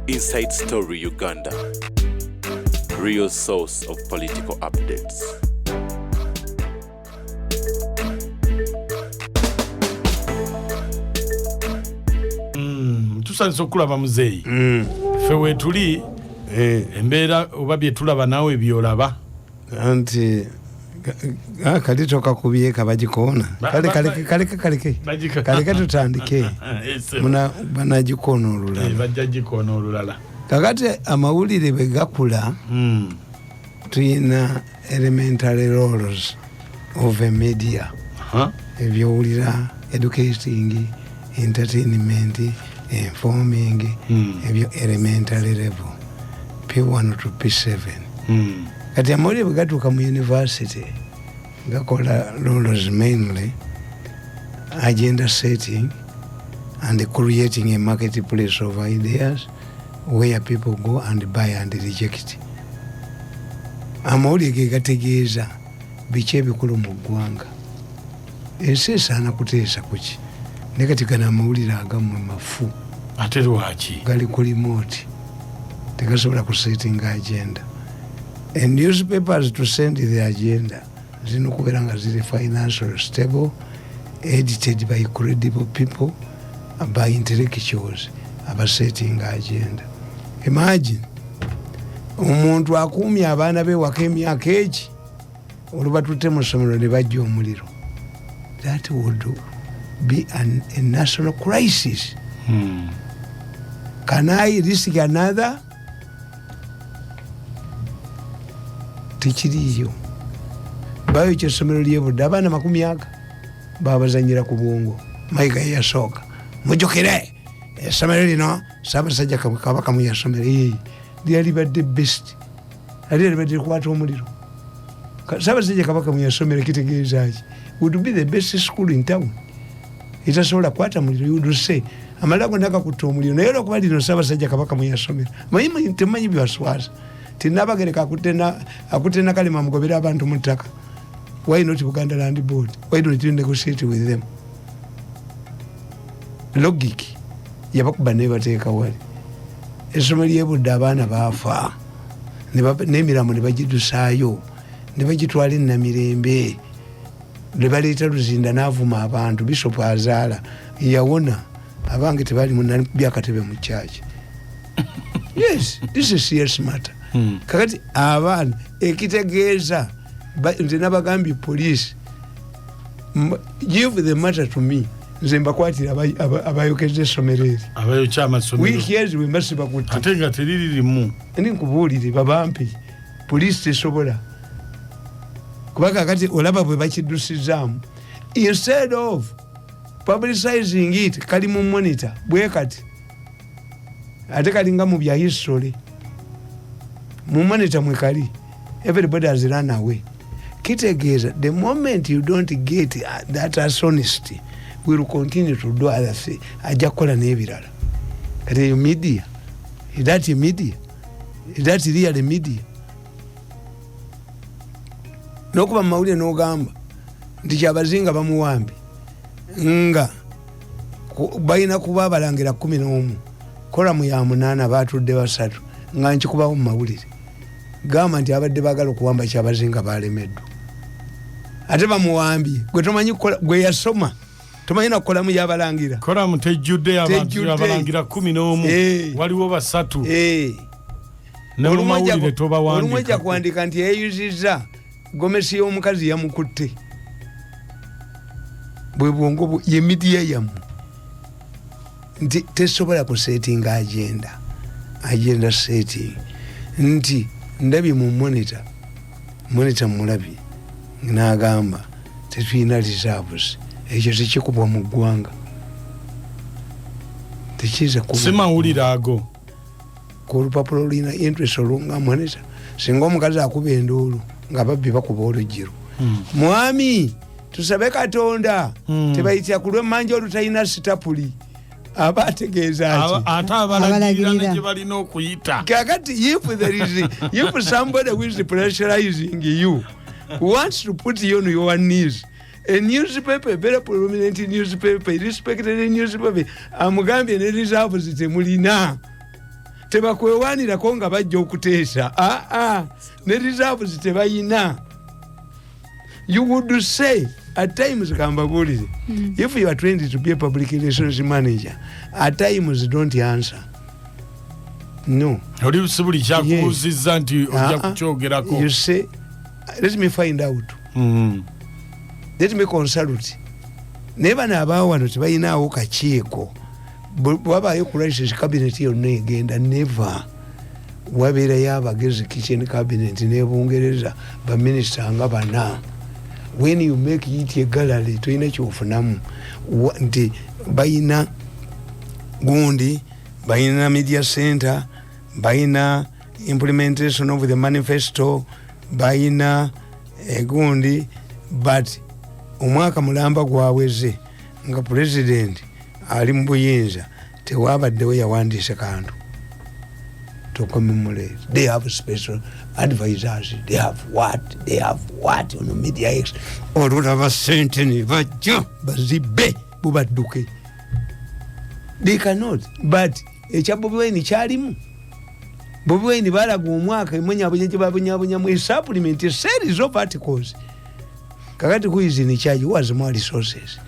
Inside Story Uganda, real source of political updates. Tusanze okulaba muzeeyi ffe weetuli embeera oba bye tulaba naawe byolaba anti kali toka kubyeka bagikoona kaleke tutandike banagikoona olulala bajja gikoona olulala kakati amawulire bwe gakula tuyina elementary roles of a media ebyowulira educating entertainment informing ebyo elementary level P1 to P7 kati amawulire bwe gatuuka mu university gakola roles mainly agenda setting and creating a marketplace of ideas where people go and buy and reject. Amawulire ge gategeeza biki ebikulu mu ggwanga ensi esaana kuteesa kuki ne kati gano amawulire agamu mafu ate lwaki gali ku remote tegasobola kusetting agenda and newspapers to send the agenda zino okubeera nga ziri financially stable edited by credible people by intellectuals abasetting agenda. Imagine omuntu akuumye abaana be waka emyaka egi olubatutte mu ssomero ne bajja omuliro. That would be a national crisis. Can I risk another? Tikiriyo bayo kyessomero lyebudde abaana 10 babazanyira ku bwongo mayiga yasooka mujjukire essomero lino Ssaabasajja Kabaka mu yasomero lyali badde best ali badde kukwata omuliro. Ssaabasajja Kabaka mu yasomero kitegeeza ki would be the best school in town. Itasobola kwata muliro you would say amalago nakakutta omuliro naye olwokuba lino Ssaabasajja Kabaka mu yasomero manyi temanyi byaswaza tinabagereka akutena kalima mugobera abantu mu ttaka. Why not Uganda Land Board? Why don't you negotiate with them? Logic yabakuba ne bateeka wali essomero lyebudde abaana baafa n'emiramu ne bagidusaayo ne bagitwala ennamirembe ne baleeta Luzinda n'avuma abantu Bishop azaala yawona abange tebali mu byakatebe mu church. Yes, this is serious matter. Kakati abaana ekitegeeza nze nabagambye police give the matter to me nze mbakwatira abayokeze essomero eri abayokya amasomero weekends we must bakutte ate nga teririmu nkubuulire babampi police tesobola kuba kakati olaba bwe bakidusizaamu instead of publicizing it kali mu monitor bwe kati ate kalinga mu bya history mu monitor mwe kali everybody has run away. Kitegeeza the moment you don't get that as honesty will continue to do other things ajja kukola n'ebirala kati eyo media is that really media n'okuba mu mawulire n'ogamba nti kyabazinga bamuwambi nga balina kuba abalangira 11 kolamu ya 8 batudde 3 nga nkikubawo mu mawulire gamba nti abadde baagala okuwamba kyabazinga balemeddwa ate bamuwambye gwe tomanyi gwe yasoma tomanyi nakukolamu yabalangira kolamu tejjudde abalangira 11 waliwo 3 n'olumawulire tobawandika olumwejja kuwandika nti yeyuzizza gomesi y'omukazi yamukutte bwe bwongo ye midiya yamu nti tesobola kusetinga agenda setting nti ndabye mu monitor mulabye n'agamba tetulina reserves ekyo tekikubwa mu ggwanga tekiza kuba si mawulire ago ku olupapula olulina interest olunga monitor singa omukazi akuba enduulu nga babbi bakuba olugiro mwami tusabe Katonda tebayitira ku lw'emmanja olutalina sitapuli aba ategeeza ki ate abalagirira gye balina okuyita kakati if somebody who is pressurizing you wants to put you on your knees a newspaper, very prominent newspaper, respected newspaper, amugambye ne reserves temulina tebakwewanirako nga bajja okuteesa ne reserves tebayina. You would say at times kambabulire if you are trained to be a public relations manager, at times don't answer. No. Oli sibuli kyakubuuzizza nti ojja kukyogerako. You say, let me find out. Let me consult. Naye bano abaawo wano tebayinaawo kakiiko. Wabaayo crisis cabinet yonna egenda never. Wabeerayo abagezi kitchen cabinet n'ebungereza baminisita nga bana. When you make it a gallery toyina kyofunamu nti bayina gundi, bayina media center, bayina implementation of the manifesto, bayina gundi, but omwaka mulamba gwaweze nga president ali mu buyinza tewabaddewo yawandiise kantu to commemorate. They have special advisors, they have what on the media X or whatever sentence bajja bazibe bubadduke. They cannot, but ekya Bobi Wine kyalimu. Bobi Wine balaga omwaka emwenyabunya mu supplement a series of articles. Kakati who is in charge, who has more resources?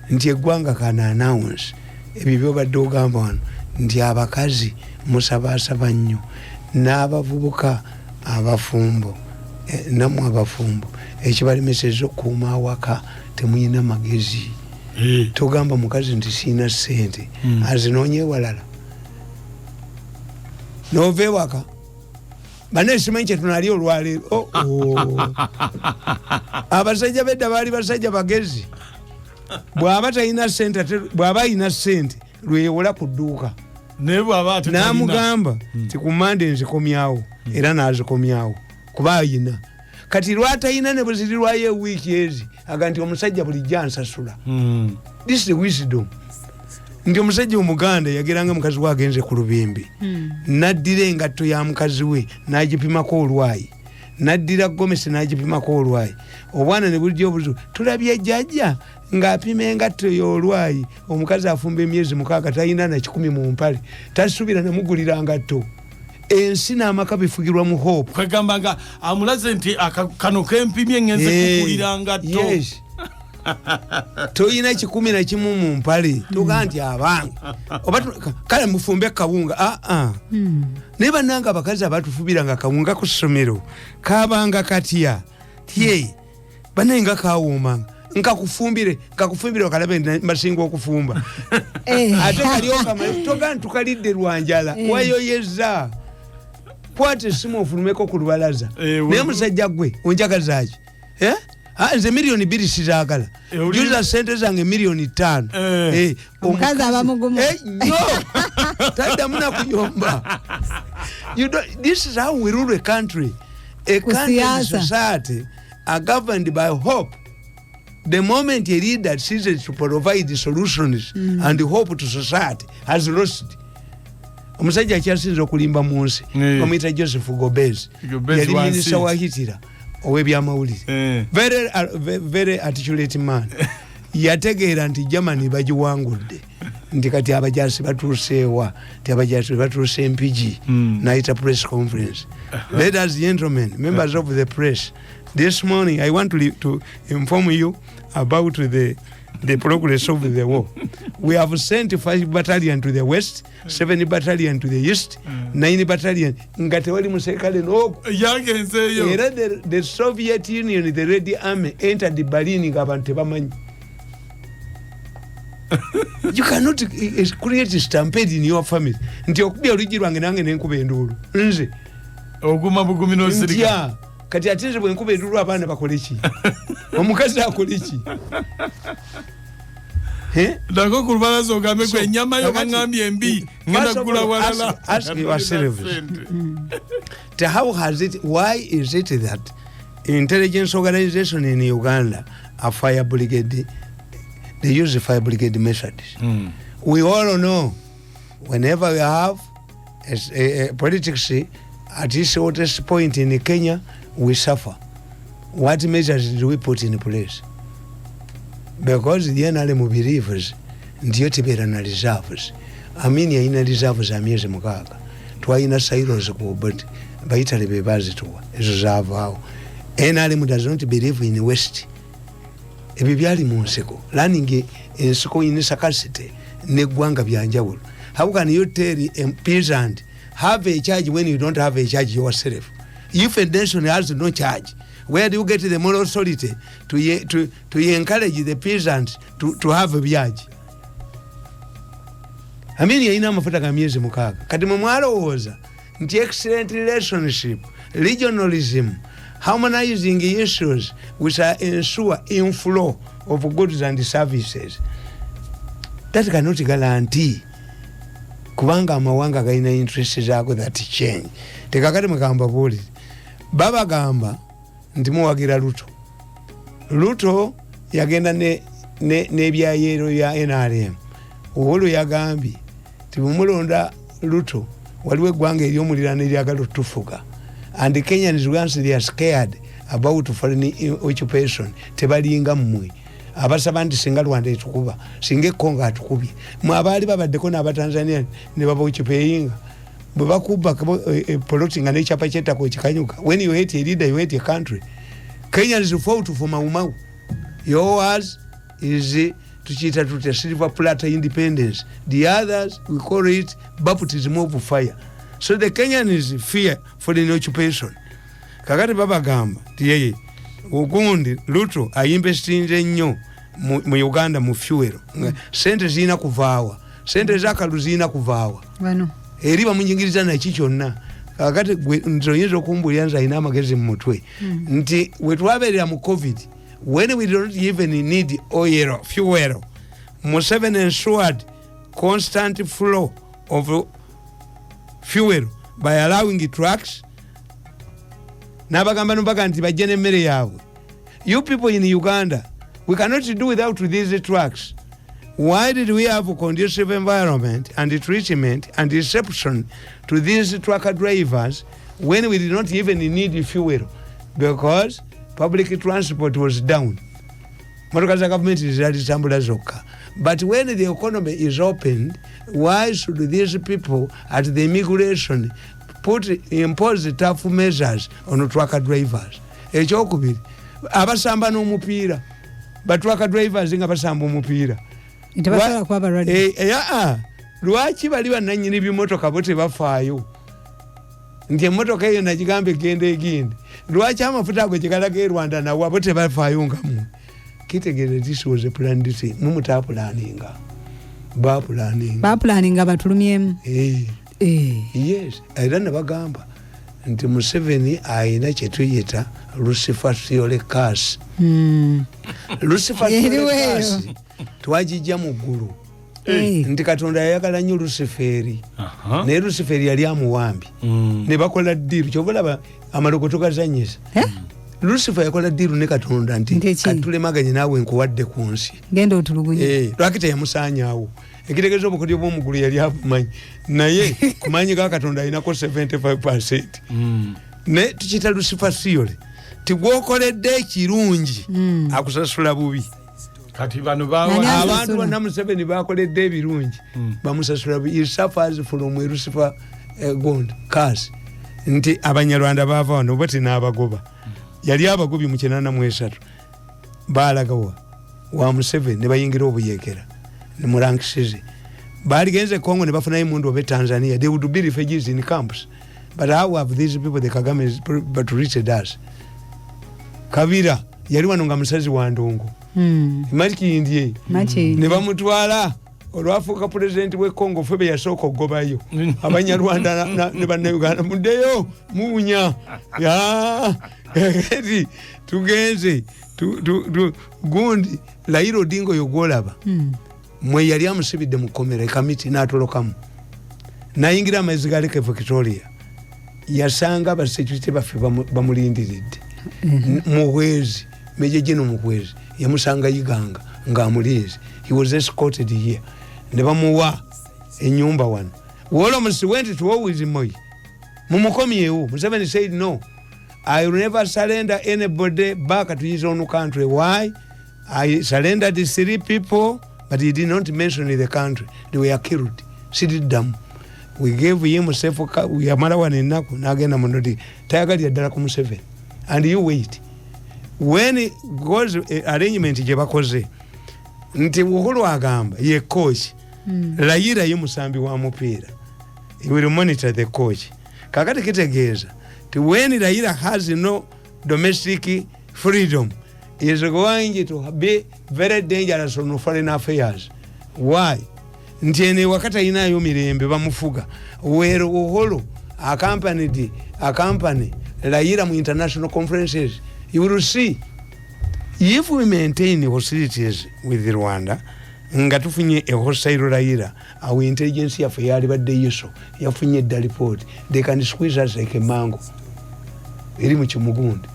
Nti eggwanga kana announce ebyo byobadde ogamba wano nti abakazi musabaasaba nnyo n'abavubuka abafumbo namwe abafumbo ekibalemeseza okukuuma awaka temuyina magezi. Togamba mukazi nti siina ssente azinoonye ewalala n'ova ewaka bane simanyi kyetunali olwaleero. Abasajja bedda baali basajja bagezi. Bw'aba talina ssente, bw'aba alina ssente lweyewola ku dduuka n'amugamba ti ku Monday nzikomyawo era n'azikomyawo kuba ayina. Kati lwatayina ne bwezirirwayo ewiiki ezi aga nti omusajja bulijjo ansasula. This is the wisdom. Nti omusajja Omuganda yageranga mukazi we agenze ku lubimbi naddira engatto ya mukazi we n'agipimako olwayi, naddira gomesi n'agipimako olwayi. Obwana ne bulijjo obuzu tulabye jjajja ng'apima engatto y'olwayi omukazi afumba emyezi 6 talina na 10 mu mpale tasubira ne mugulira ngatto. Ensi n'amaka bifugirwa mu hope. Kwegamba nga amulaze nti kano kempimye ngenze kukulira ngatto. Yes. Toyina 11 mu mpale tuga nti abange oba kale mufumbe kawunga ne bananga abakazi abatufubiranga kawunga ku ssomero kabanga katya tye banenga kawumanga nkakufumbire okalabe masinga okufumba ate kalyoka toga nti tukalidde lwanjala wayoyeza kwate simu ofulumeko ku lubalaza naye musajja gwe onjagazaaki nze miliyoni 2 sizaagala juza sente zange miliyoni 5 omukazi abamugumu taddamu nakuyomba. This is how we rule a country. A country and society are governed by hope. The moment a leader ceases to provide the solutions and the hope to society has lost. Omusajja akyasinza okulimba mu nsi bamuyita Joseph Gobez yali minisita wa Hitler ow'ebyamawulire. Very articulate man. Yategeera nti Germany bagiwangudde nti kati abajasi batuuseewa ti abajasi batuuse MPG n'ayita press conference. Ladies and gentlemen, members of the press, this morning I want to inform you about the progress of the war. We have sent 5 battalion to the west, 7 battalion to the east, 9 battalion nga tewali muserikale yagenzeeyo. Era the Soviet Union, the Red Army entered the Berlin nga abantu tebamanyi. You cannot create a stampede in your family. Nti okubya oluggi lwange nange nenkuba enduulu nze oguma bugumi n'osirika kati ate nze bwenkuba enduulu abaana bakole ki? Omukazi akole ki? Nako ku lubalaza ogambe gwe ennyama yo bangambye embi ngenda kugula walala. Ask yourselves, why is it that intelligence organization in Uganda are fire brigade? They use the fire brigade methods. We all know whenever we have a politics at this hottest point in Kenya, we suffer. What measures do we put in place? Because the NRM believes ndiyo tibera na reserves. Amini yaina reserves za miezi 6. Twaina silos ku but baitale bebazi tuwa ezo zavao. NRM does not believe in West. Ebi byali mu nseko. Learning enseko in scarcity ne gwanga byanjawulo. How can you tell a peasant have a charge when you don't have a charge yourself? If a nation has no charge, where do you get the moral authority to encourage the peasants to have a charge? Amini yaina mafuta ga miezi 6. Kati mwalowoza nti excellent relationship, regionalism, harmonizing issues which ensure inflow of goods and services. That cannot guarantee kubanga amawanga gaina interest zako that change. Tekakati mukamba buli baba gamba ndimu wagira Ruto yagenda ne byayero ya NRM. Uhuru yagambi tibumulonda Ruto waliwe gwanga eryomulirana eryagala tufuga. And the Kenyans once they are scared about foreign occupation tebalinga mmwe abasaba nti singa Rwanda etukuba singe Kongo atukubye mwabali babaddeko n'abatanzania ne baba occupyinga bwe bakuba plotting and chapa cheta ko chikanyuka. When you hate a leader, you hate a country. Kenyans fought for Mau. Yours is tuchita tute silver platter independence. The others we call it baptism of fire. So the Kenyans fear for the occupation. Kakati baba gamba tiyeye ugundi Ruto ayinvestinze nnyo mu Uganda mu fuel. Sente zina kuvaawa. Sente zakalu zina kuvaawa. Bano Eriba munyingiriza na chichonna. Kakati nzoyinza okumbulya nza ina amagezi mu mutwe. Nti wetwaberera mu COVID, when we don't even need oil, fuel, Museveni ensured constant flow of fuel by allowing trucks. Nabagamba mpaka nti bajene mmere yaabwe. You people in Uganda, we cannot do without these trucks. Why did we have a conducive environment and treatment and reception to these truck drivers when we did not even need fuel? Because public transport was down. Motoka za government zilitambula zokka. But when the economy is opened, why should these people at the immigration impose tough measures on truck drivers? Ekyokubiri abasamba n'omupiira but truck drivers nga basamba omupiira Itabasala kwa baradi. Lwaki bali bananyini bimotoka bote bafaayo nti emotoka eyo nagigambe gende egindi lwaki amafuta ago kigalage Rwanda nawo bote bafaayo ngamu kitegere this was a planned thing mumutaplaninga baplaninga batulumyemu yes era nabagamba nti Museveni ayina kyetuyita Lucifer Theory curse. Lucifer Theory curse twajijja mu ggulu nti Katonda yayagala nnyo Luciferi naye Luciferi yali amuwambi ne bakola ddiiru kyobalaba amalogoto gazanyisa Lucifer yakola ddiiru ne Katonda nti katulemaganye naawe nkuwadde ku nsi genda otulugunye lwakita yamusaanyaawo ekitegeeza obukodyo bw'omugulu yali abumanyi naye kumanyi ga Katonda alinako 75%. Ne tukita Lucifer Theory tigwokoledde ekirungi akusasula bubi. Kati bano abantu bonna Museveni bakoledde ebirungi bamusasula bubi. He suffers from Lucifer curse. Nti Abanyarwanda bava wano bati n'abagoba yali abagobi mu 83 balagawa wa Museveni ne bayingira obuyekera ne murankisize baligenze Congo ne bafunayo mundu obe Tanzania. They would be refugees in camps. But how have these people the Kagame but reached us? Kabira yali wano nga musazi wa ndongo Maki indie ne bamutwala olwafuuka president we Congo febe yasooka ogobayo Abanyarwanda ne bannayuganda muddeyo muunya eti tugenze gundi Raila Odinga yogolaba mwe yali amusibidde mu komera ekamiti n'atolokamu nayingira amazzi galeke Victoria yasanga abasecurity baffe bamulindiridde muhwezi mejejeno muhwezi yamusanga yiganga ng'amuliizi. He was escorted here ne bamuwa enyumba wano. Wolomisi went to war with Moi mumukomyewo. Museveni said no, I will never surrender anybody back to his own country. Why? I surrendered 3 people but he did not mention the country. They were killed. Sit down. We gave him safe. We amara one in Naku. Nagena monodi. Tayagali adala kumuseve. And you wait. When it goes arrangement jebakoze. Nti Uhuru agamba ye coach. Raila ye musambi wa mupira. He will monitor the coach. Kakati kitegeza. When Raila has no domestic freedom, he is going to be very dangerous on foreign affairs. Why? Ntiene wakata inayo mirembe bamufuga. Where Uhuru accompany Raila mu international conferences, you will see. If we maintain hostilities with Rwanda, nga tufunye hostile Raila, our intelligence yafayali badde yeso yafunye da report, they can squeeze us like a mango. Eri mu kimugundi.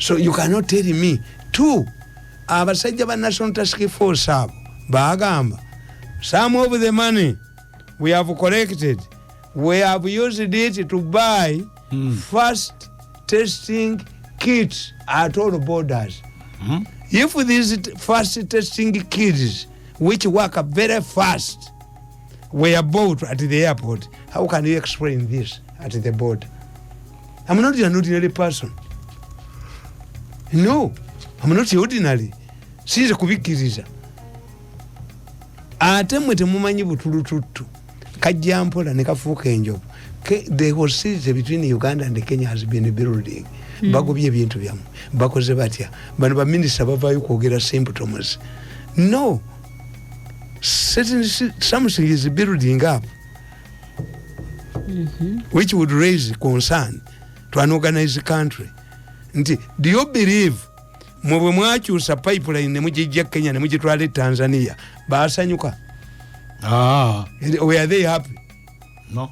So you cannot tell me two abasajja ba National Task Force abo bagamba some of the money we have collected, we have used it to buy first testing kits at all borders. If these first testing kits, which work very fast, were bought at the airport, how can you explain this at the border? I'm not an ordinary person. No, I'm not ordinary. Since kubikiriza. Ate mwete mumanyi butulututu. Kajampola nekafuka enjobu. The hostility between Uganda and Kenya has been building. Bagobye ebintu byamu. Bakoze batya. Bano ba minister bavayo kwogera symptoms. No. Something is building up. Which would raise concern to an organized country. Do you believe mwe mwakyusa pipeline ne mujijja Kenya ne mujitwala Tanzania basanyuka? Were they happy? No.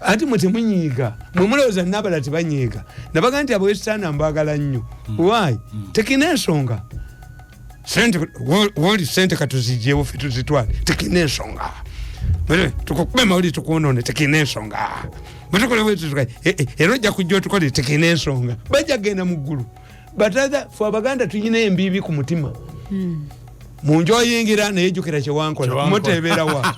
Ati mwete munyiga mwemuloza nabala tibanyiga nabaga nti abo Western ambagala nnyo. Why? Tekinensonga wali sente katuzijjewo fe tuzitwale tekinensonga tukukubema uli tukuonone tekinensonga mutukole wetu tukai erojja kujjo tukole tekinensonga bajja genda mu ggulu bataza fo Abaganda tuyina embibi ku mutima munjo yingira naye jukira kye wankola mutebera wa